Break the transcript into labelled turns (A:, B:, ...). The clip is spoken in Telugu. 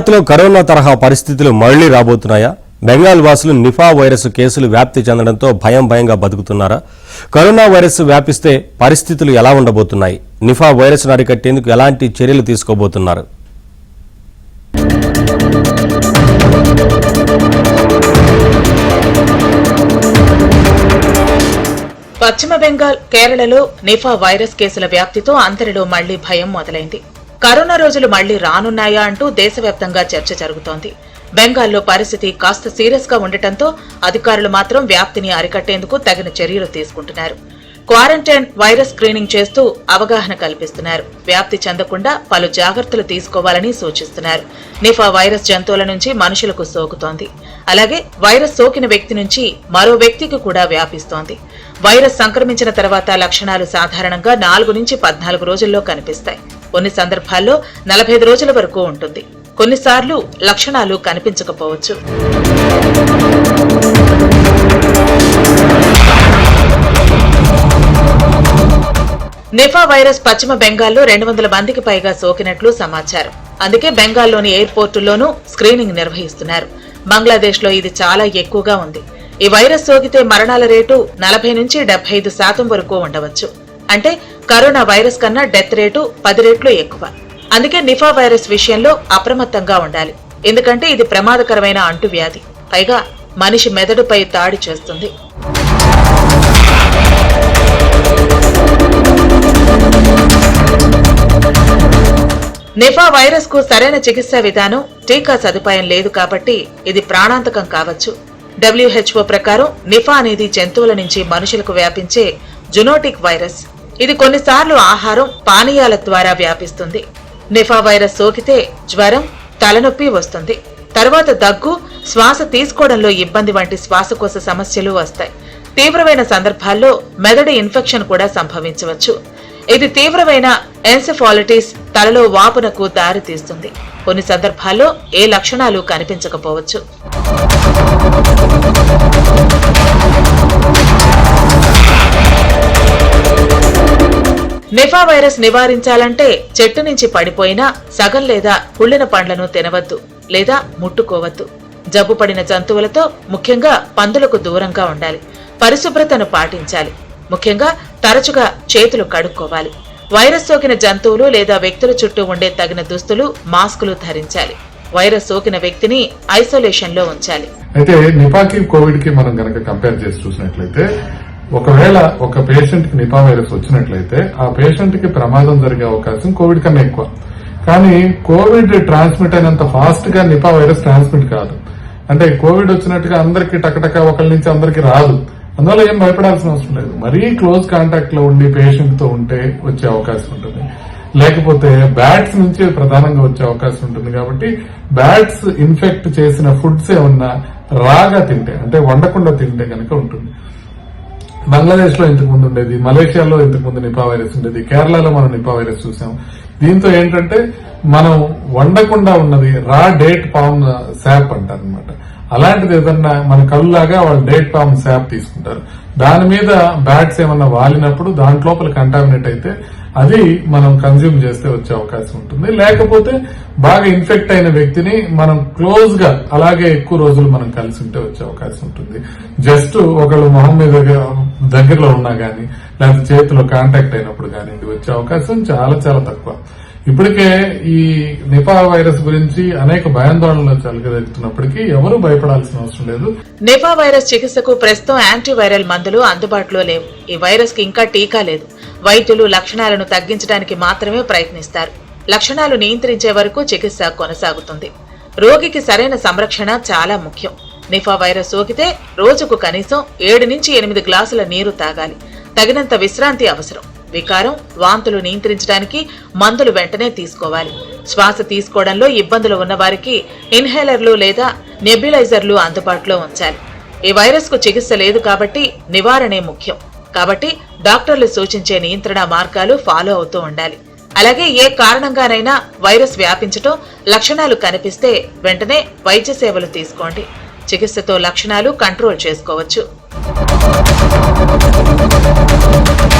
A: గుజరాత్లో కరోనా తరహా పరిస్థితులు మళ్లీ రాబోతున్నాయా? బెంగాల్ వాసులు నిఫా వైరస్ కేసులు వ్యాప్తి చెందడంతో భయంగా బతుకుతున్నారా? కరోనా వైరస్ వ్యాపిస్తే పరిస్థితులు ఎలా ఉండబోతున్నాయి? నిఫా వైరస్ అరికట్టేందుకు ఎలాంటి చర్యలు తీసుకోబోతున్నారు?
B: పశ్చిమ బెంగాల్, కేరళలో నిఫా వైరస్ కేసుల వ్యాప్తితో అందరిలో మళ్లీ భయం మొదలైంది. కరోనా రోజులు మళ్లీ రానున్నాయా అంటూ దేశవ్యాప్తంగా చర్చ జరుగుతోంది. బెంగాల్లో పరిస్థితి కాస్త సీరియస్ గా ఉండటంతో అధికారులు మాత్రం వ్యాప్తిని అరికట్టేందుకు తగిన చర్యలు తీసుకుంటున్నారు. క్వారంటైన్, వైరస్ స్క్రీనింగ్ చేస్తూ అవగాహన కల్పిస్తున్నారు. వ్యాప్తి చెందకుండా పలు జాగ్రత్తలు తీసుకోవాలని సూచిస్తున్నారు. నిఫా వైరస్ జంతువుల నుంచి మనుషులకు సోకుతోంది. అలాగే వైరస్ సోకిన వ్యక్తి నుంచి మరో వ్యక్తికి కూడా వ్యాపిస్తోంది. వైరస్ సంక్రమించిన తర్వాత లక్షణాలు సాధారణంగా 4 నుంచి 14 రోజుల్లో కనిపిస్తాయి. కొన్ని సందర్భాల్లో 45 రోజుల వరకు ఉంటుంది. కొన్నిసార్లు లక్షణాలు కనిపించకపోవచ్చు. నిఫా వైరస్ పశ్చిమ బెంగాల్లో 200 మందికి పైగా సోకినట్లు సమాచారం. అందుకే బెంగాల్లోని ఎయిర్పోర్టుల్లోనూ స్క్రీనింగ్ నిర్వహిస్తున్నారు. బంగ్లాదేశ్లో ఇది చాలా ఎక్కువగా ఉంది. ఈ వైరస్ సోకితే మరణాల రేటు 40 నుంచి 75% వరకు ఉండవచ్చు. అంటే కరోనా వైరస్ కన్నా డెత్ రేటు 10 రెట్లు ఎక్కువ. అందుకే నిఫా వైరస్ విషయంలో అప్రమత్తంగా ఉండాలి. ఎందుకంటే ఇది ప్రమాదకరమైన అంటువ్యాధి. పైగా మనిషి మెదడుపై దాడి చేస్తుంది. నిఫా వైరస్ కు సరైన చికిత్సా విధానం, టీకా సదుపాయం లేదు కాబట్టి ఇది ప్రాణాంతకం కావచ్చు. WHO ప్రకారం నిఫా అనేది జంతువుల నుంచి మనుషులకు వ్యాపించే జునోటిక్ వైరస్. ఇది కొన్నిసార్లు ఆహారం, పానీయాల ద్వారా వ్యాపిస్తుంది. నిఫా వైరస్ సోకితే జ్వరం, తలనొప్పి వస్తుంది. తర్వాత దగ్గు, శ్వాస తీసుకోవడంలో ఇబ్బంది వంటి శ్వాసకోశ సమస్యలు వస్తాయి. తీవ్రమైన సందర్భాల్లో మెదడు ఇన్ఫెక్షన్ కూడా సంభవించవచ్చు. ఇది తీవ్రమైన ఎన్సెఫాలిటిస్, తలలో వాపునకు దారితీస్తుంది. కొన్ని సందర్భాల్లో ఏ లక్షణాలు కనిపించకపోవచ్చు. నిఫా వైరస్ నివారించాలంటే చెట్టు నుంచి పడిపోయిన సగం లేదా కుళ్ళిన పండ్లను తినవద్దు లేదా ముట్టుకోవద్దు. జబ్బు పడిన జంతువులతో, ముఖ్యంగా పందులకు దూరంగా ఉండాలి. పరిశుభ్రతను పాటించాలి. ముఖ్యంగా తరచుగా చేతులు కడుక్కోవాలి. వైరస్ సోకిన జంతువులు లేదా వ్యక్తుల చుట్టూ ఉండే తగిన దుస్తులు, మాస్కులు ధరించాలి. వైరస్ సోకిన వ్యక్తిని ఐసోలేషన్ లో ఉంచాలి.
C: అయితే నిపాకి, కోవిడ్ కి మనం గనక కంపేర్ చేసి చూసినట్లయితే, ఒకవేళ ఒక పేషెంట్ కి నిపా వైరస్ వచ్చినట్లయితే ఆ పేషెంట్ కి ప్రమాదం జరిగే అవకాశం కోవిడ్ కన్నా ఎక్కువ. కానీ కోవిడ్ ట్రాన్స్మిట్ అయినంత ఫాస్ట్ గా నిపా వైరస్ ట్రాన్స్మిట్ కాదు. అంటే కోవిడ్ వచ్చినట్టుగా అందరికి టకటక ఒకరి నుంచి అందరికి రాదు. అందువల్ల ఏం భయపడాల్సిన అవసరం లేదు. మరీ క్లోజ్ కాంటాక్ట్ లో ఉండి పేషెంట్ తో ఉంటే వచ్చే అవకాశం ఉంటుంది. లేకపోతే బ్యాట్స్ నుంచి ప్రధానంగా వచ్చే అవకాశం ఉంటుంది. కాబట్టి బ్యాట్స్ ఇన్ఫెక్ట్ చేసిన ఫుడ్స్ ఏమన్నా రాగా తింటే, అంటే వండకుండా తింటే కనుక ఉంటుంది. బంగ్లాదేశ్ లో ఇంతకు ముందు ఉండేది, మలేషియాలో ఇంతకు ముందు నిపా వైరస్ ఉండేది, కేరళలో మనం నిపా వైరస్ చూసాం. దీంతో ఏంటంటే మనం వండకుండా ఉన్నది రా డేట్ పామ్ శాప్ అంటారు అనమాట. అలాంటిది ఏదన్నా మన కళ్ళులాగా వాళ్ళు డేట్ పామ్ శాప్ తీసుకుంటారు. దాని మీద బ్యాట్స్ ఏమన్నా వాలినప్పుడు దాంట్లోపల కంటామినేట్ అయితే అది మనం కన్జ్యూమ్ చేస్తే వచ్చే అవకాశం ఉంటుంది. లేకపోతే బాగా ఇన్ఫెక్ట్ అయిన వ్యక్తిని మనం క్లోజ్ గా అలాగే ఎక్కువ రోజులు మనం కలిసి ఉంటే వచ్చే అవకాశం ఉంటుంది. జస్ట్ ఒకళ్ళు మొహం మీద దగ్గరలో ఉన్నా గానీ, లేకపోతే చేతిలో కాంటాక్ట్ అయినప్పుడు కానీ వచ్చే అవకాశం చాలా చాలా తక్కువ. ఇప్పటికే ఈ నిపా వైరస్ గురించి అనేక భయాందోళనలు జరుగుతున్నప్పటికీ ఎవరూ భయపడాల్సిన అవసరం లేదు.
B: నిపా వైరస్ చికిత్సకు ప్రస్తుతం యాంటీవైరల్ మందులు అందుబాటులో లేవు. ఈ వైరస్ కి ఇంకా టీకా లేదు. వైద్యులు లక్షణాలను తగ్గించడానికి మాత్రమే ప్రయత్నిస్తారు. లక్షణాలు నియంత్రించే వరకు చికిత్స కొనసాగుతుంది. రోగికి సరైన సంరక్షణ చాలా ముఖ్యం. నిఫా వైరస్ సోకితే రోజుకు కనీసం 7 నుంచి 8 గ్లాసుల నీరు తాగాలి. తగినంత విశ్రాంతి అవసరం. వికారం, వాంతులు నియంత్రించడానికి మందులు వెంటనే తీసుకోవాలి. శ్వాస తీసుకోవడంలో ఇబ్బందులు ఉన్నవారికి ఇన్హేలర్లు లేదా నెబ్యులైజర్లు అందుబాటులో ఉంచాలి. ఈ వైరస్ కు చికిత్స లేదు కాబట్టి నివారణే ముఖ్యం. కాబట్టి డాక్టర్లు సూచించే నియంత్రణ మార్గాలు ఫాలో అవుతూ ఉండాలి. అలాగే ఏ కారణంగానైనా వైరస్ వ్యాపించటం, లక్షణాలు కనిపిస్తే వెంటనే వైద్య సేవలు తీసుకోండి. చికిత్సతో లక్షణాలు కంట్రోల్ చేసుకోవచ్చు.